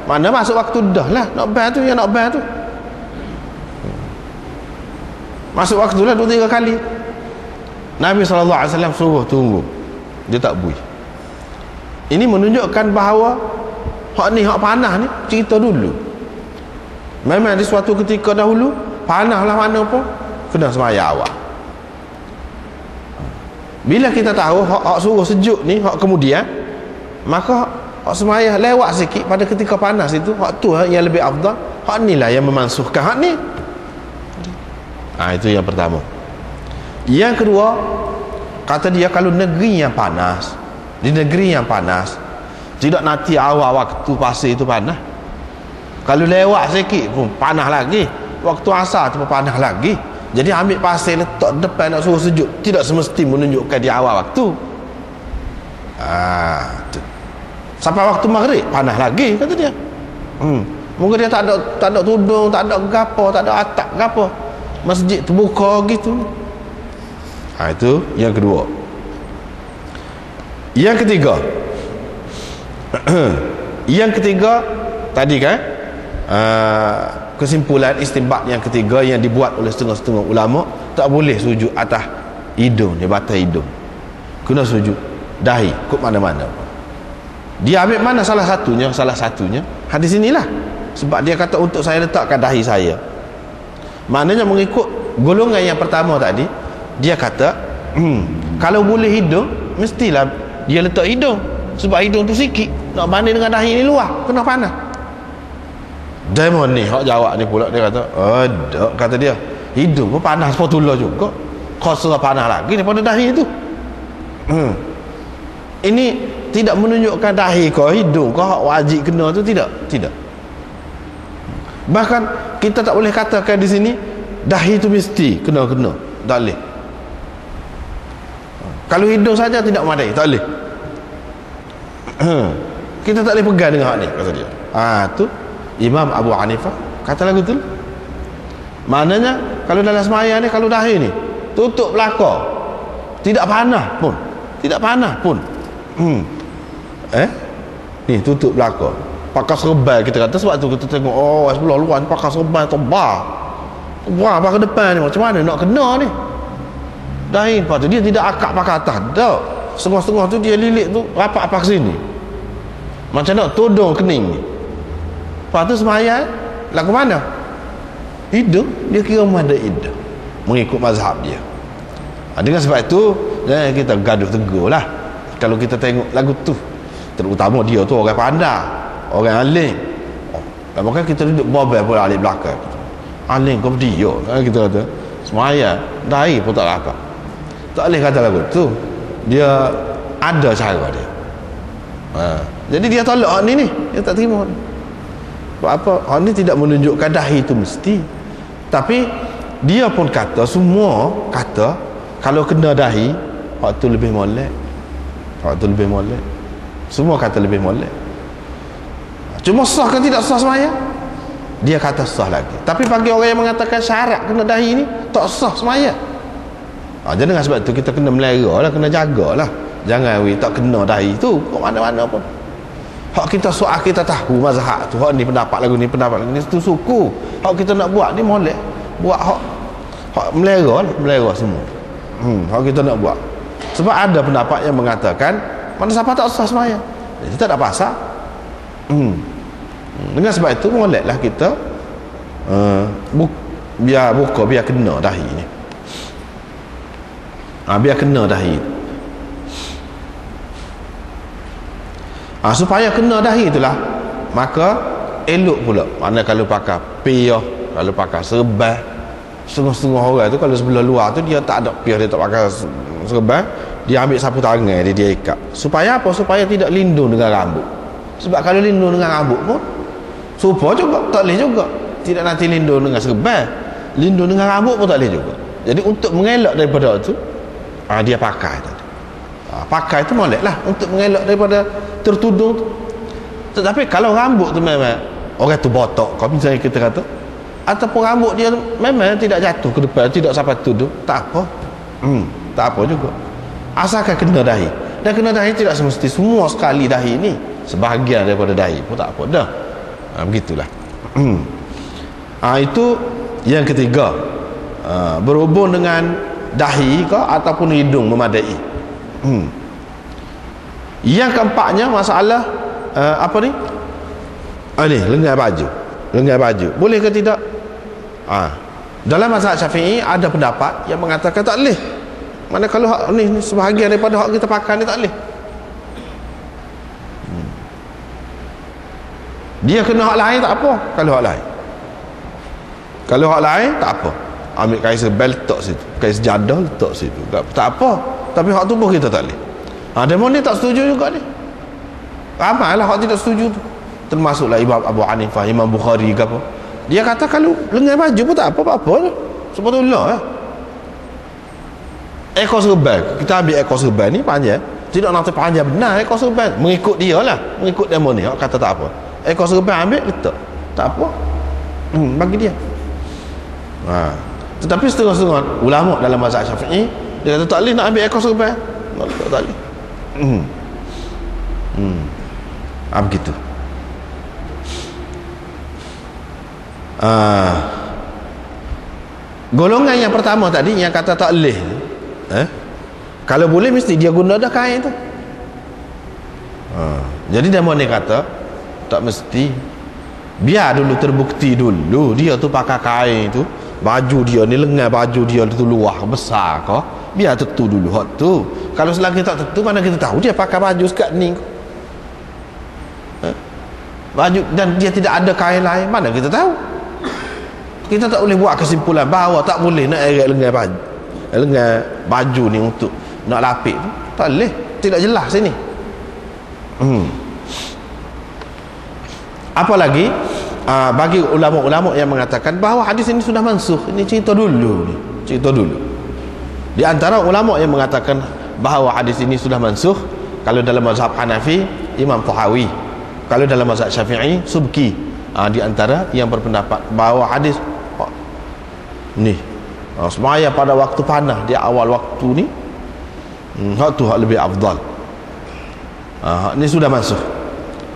Mana masuk waktu dah lah nak ban tu, yang nak ban tu masuk waktu lah 2-3 kali. Nabi SAW suruh tunggu, dia tak bui. Ini menunjukkan bahawa hak ni, hak panah ni cerita dulu. Memang di suatu ketika dahulu panah lah mana pun kena semaya awal. Bila kita tahu hak suruh sejuk ni hak kemudian, maka hak semaya lewat sikit pada ketika panas itu, hak tu yang lebih afdal. Hak ni lah yang memansuhkan hak ni. Itu yang pertama. Yang kedua, kata dia kalau negeri yang panas, di negeri yang panas tidak nanti awal waktu pasir itu panas, kalau lewat sikit pun panas lagi, waktu asar tu pun panas lagi. Jadi ambil pasir letak depan nak suruh sejuk tidak semesti menunjukkan di awal waktu. Sampai waktu maghrib panas lagi, kata dia. Mungkin dia tak ada tudung, tak ada gapo, tak ada atap gapo, masjid terbuka gitu. Itu yang kedua. Yang ketiga, yang ketiga tadi kan, kesimpulan istinbat yang ketiga yang dibuat oleh setengah-setengah ulama, tak boleh sujud atas hidung, di batas hidung, kena sujud dahi kut mana-mana. Dia ambil mana salah satunya hadis inilah. Sebab dia kata untuk saya letakkan dahi saya, maknanya mengikut golongan yang pertama tadi. Dia kata kalau boleh hidung mestilah dia letak hidung, sebab hidung tu sikit, nak banding dengan dahi ni luar, kena panas. Demon ni hak jawab ni pula, dia kata ada, kata dia hidung pun panas potula juga, kau panas lagi daripada dahi tu. Ini tidak menunjukkan dahi kau, hidung kau hak wajib kena tu, tidak. Bahkan kita tak boleh katakan di sini dahi tu mesti kena, tak boleh. Kalau hidung saja tidak madai, tak boleh. Kita tak boleh pegang dengan hak ni, kata dia. Tu Imam Abu Hanifah kata lagu tu. Maknanya kalau dalam sembahyang ni, kalau dahi ni tutup belakang, tidak panah pun. Ni tutup belakang, pakai serban kita kata. Sebab tu kita tengok sebelah luar pakai serban tebal pakai depan ni, macam mana nak kena ni dahi. Lepas tu dia tidak akak pakai atas, tak, setengah-setengah tu dia lilit tu rapat pakai sini, macam nak todong kening ni. Lepas tu sembahyang lagu mana? Hidung, dia kira mana hidung mengikut mazhab dia. Dengan sebab itu kita gaduh tegur lah kalau kita tengok lagu tu, terutama dia tu orang pandai, orang alim. Maka kita duduk bobel pula alik belakang, alim kau dia, kita kata sembahyang dahi pun tak rapat. Tak boleh kata lagu tu, dia ada cara dia. Jadi dia tolak ni, dia tak terima. Sebab apa? Hak ni tidak menunjukkan dahi itu mesti. Tapi dia pun kata, semua kata kalau kena dahi, hak tu lebih molek. Semua kata lebih molek. Cuma sah ke tidak sah sembahyang? Dia kata sah lagi. Tapi bagi orang yang mengatakan syarat kena dahi ni, tak sah sembahyang. Jadi dengan sebab tu kita kena melera lah, kena jagalah. Jangan tak kena dahi tu ke mana-mana pun. Hak kita soal kita tahu mazhab tu, hak ni pendapat lagu ni, pendapat lagu ni, tu suku. Hak kita nak buat ni molek, buat hak melera lah, melera semua. Hak kita nak buat. Sebab ada pendapat yang mengatakan mana siapa tak sah sembahyang, kita tak pasal. Dengan sebab itu moleklah kita biar buka, biar kena dahi ni. Biar kena dahi. Supaya kena dahi itulah, maka elok pula. Mana kalau pakai piyah, kalau pakai serban, setengah-setengah orang tu kalau sebelah luar tu dia tak ada piyah, dia tak pakai serban, dia ambil sapu tangan dia ikat. Supaya apa? Supaya tidak lindung dengan rambut. Sebab kalau lindung dengan rambut pun supa juga, tak boleh juga. Tidak nanti lindung dengan serban, lindung dengan rambut pun tak boleh juga. Jadi untuk mengelak daripada itu, dia pakai tadi. Pakai itu molek lah untuk mengelak daripada tertudung tu. Tetapi kalau rambut tu memang orang tu botak, kalau misalnya kita kata, ataupun rambut dia memang tidak jatuh ke depan, tidak sampai tudung, tak apa. Tak apa juga, asalkan kena dahi. Dan kena dahi tidak semesti semua sekali dahi ni, sebahagian daripada dahi pun tak apa dah. Begitulah. Itu yang ketiga, berhubung dengan dahi ke ataupun hidung memadai. Yang keempatnya masalah apa ni? Ni lengan baju. Lengan baju boleh ke tidak? Dalam mazhab Syafi'i ada pendapat yang mengatakan tak boleh. Mana kalau hak ni sebahagian daripada hak kita pakai ni tak boleh. Dia kena hak lain tak apa. Kalau hak lain, kalau hak lain tak apa. Ambil kain sebel letak situ, kain sejadah letak situ, tak apa. Tapi hak tubuh kita tak boleh. Demo ni tak setuju juga ni. Ramai lah hak tidak setuju tu. Termasuklah Imam Abu Hanifah, Imam Bukhari ke apa. Dia kata kalau lengan baju pun tak apa-apa je. Sebetulnya lah. Ekor serban, kita ambil ekor serban ni panjang. Tidak nak terpanjang benar ekor serban. Mengikut dia lah, mengikut demo ni. Hak kata tak apa. Ekor serban ambil letak, tak apa. Bagi dia. Tetapi setengah-setengah ulama dalam mazhab Syafi'i dia kata tak boleh nak ambil ekor serban. Tak boleh. Begitu. Golongan yang pertama tadi yang kata tak boleh, kalau boleh mesti dia guna dah kain tu. Jadi dia mau ni kata tak mesti, biar dulu terbukti dulu dia tu pakai kain tu, baju dia ni, lengan baju dia tu luar besar ke, biar tentu dulu hak tu. Kalau selagi tak tentu, mana kita tahu dia pakai baju sekat ni baju dan dia tidak ada kain lain, mana kita tahu. Kita tak boleh buat kesimpulan bahawa tak boleh nak eret lengan baju ni untuk nak lapik tu. Tak boleh, tidak jelas sini. Apalagi bagi ulama-ulama yang mengatakan bahawa hadis ini sudah mansukh. Ini cerita dulu ni, cerita dulu. Di antara ulama yang mengatakan bahawa hadis ini sudah mansukh, kalau dalam mazhab Hanafi Imam Tahawi, kalau dalam mazhab Syafi'i Subki. Di antara yang berpendapat bahawa hadis ni semaya pada waktu panah di awal waktu ni, hak tu hak lebih afdal. Ni sudah mansukh.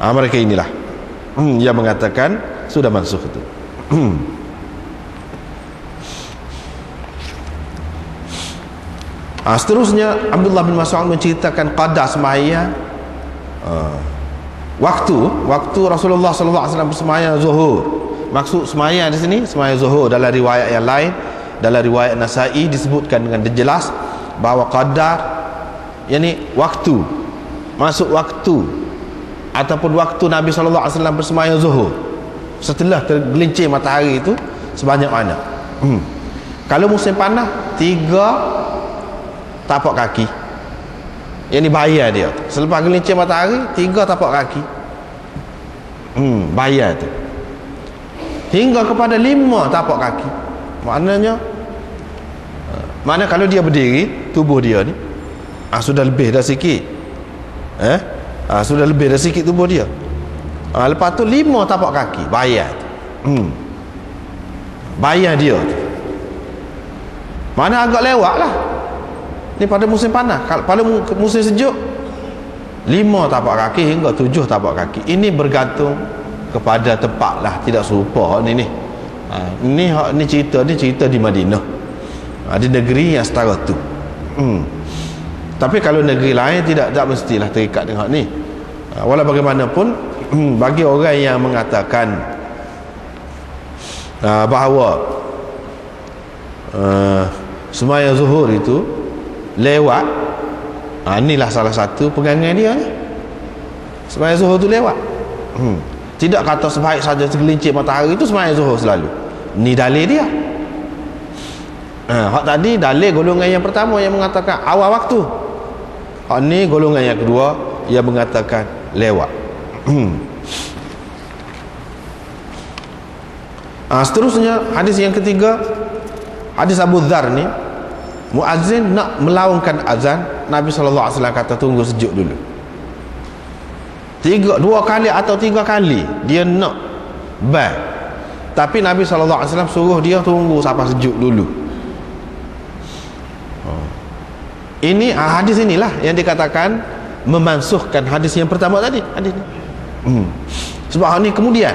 Mereka inilah yang mengatakan sudah mansukh itu. Seterusnya Abdullah bin Mas'ud menceritakan qada semaya, waktu Rasulullah sallallahu alaihi wasallam bersemaya zuhur. Maksud semaya di sini semaya zuhur. Dalam riwayat yang lain, dalam riwayat Nasa'i disebutkan dengan jelas bahawa qadar yakni waktu, masuk waktu ataupun waktu Nabi sallallahu alaihi wasallam bersemaya zuhur setelah tergelincir matahari itu sebanyak mana. Kalau musim panas 3 tapak kaki, yang ni bayar dia. Selepas gelincir matahari 3 tapak kaki, bayar tu, hingga kepada 5 tapak kaki. Maknanya mana kalau dia berdiri, tubuh dia ni sudah lebih dah sikit, sudah lebih dah sikit tubuh dia. Lepas tu 5 tapak kaki bayar. Bayar dia tu. Mana agak lewat lah ni pada musim panas. Pada musim sejuk 5 tapak kaki hingga 7 tapak kaki. Ini bergantung kepada tempat lah, tidak serupa ni. Ni cerita di Madinah, di negeri yang setara tu. Tapi kalau negeri lain tidak mestilah terikat dengan ni. Walau bagaimanapun, bagi orang yang mengatakan bahawa semaya zuhur itu lewat, inilah salah satu pegangan dia ni. Semaya zuhur tu lewat. Tidak kata sebaik saja segelincir matahari itu semaya zuhur selalu. Ni dalil dia. Hak tadi dalil golongan yang pertama yang mengatakan awal waktu. Hak ni golongan yang kedua yang mengatakan lewat. Seterusnya hadis yang ketiga, hadis Abu Dzar ni, muazzin nak melaungkan azan, Nabi sallallahu alaihi wasallam kata tunggu sejuk dulu. 2 kali atau 3 kali dia nak bang, tapi Nabi sallallahu alaihi wasallam suruh dia tunggu sampai sejuk dulu. Ini hadis inilah yang dikatakan memansuhkan hadis yang pertama tadi, hadis ni. Sebab hal ni kemudian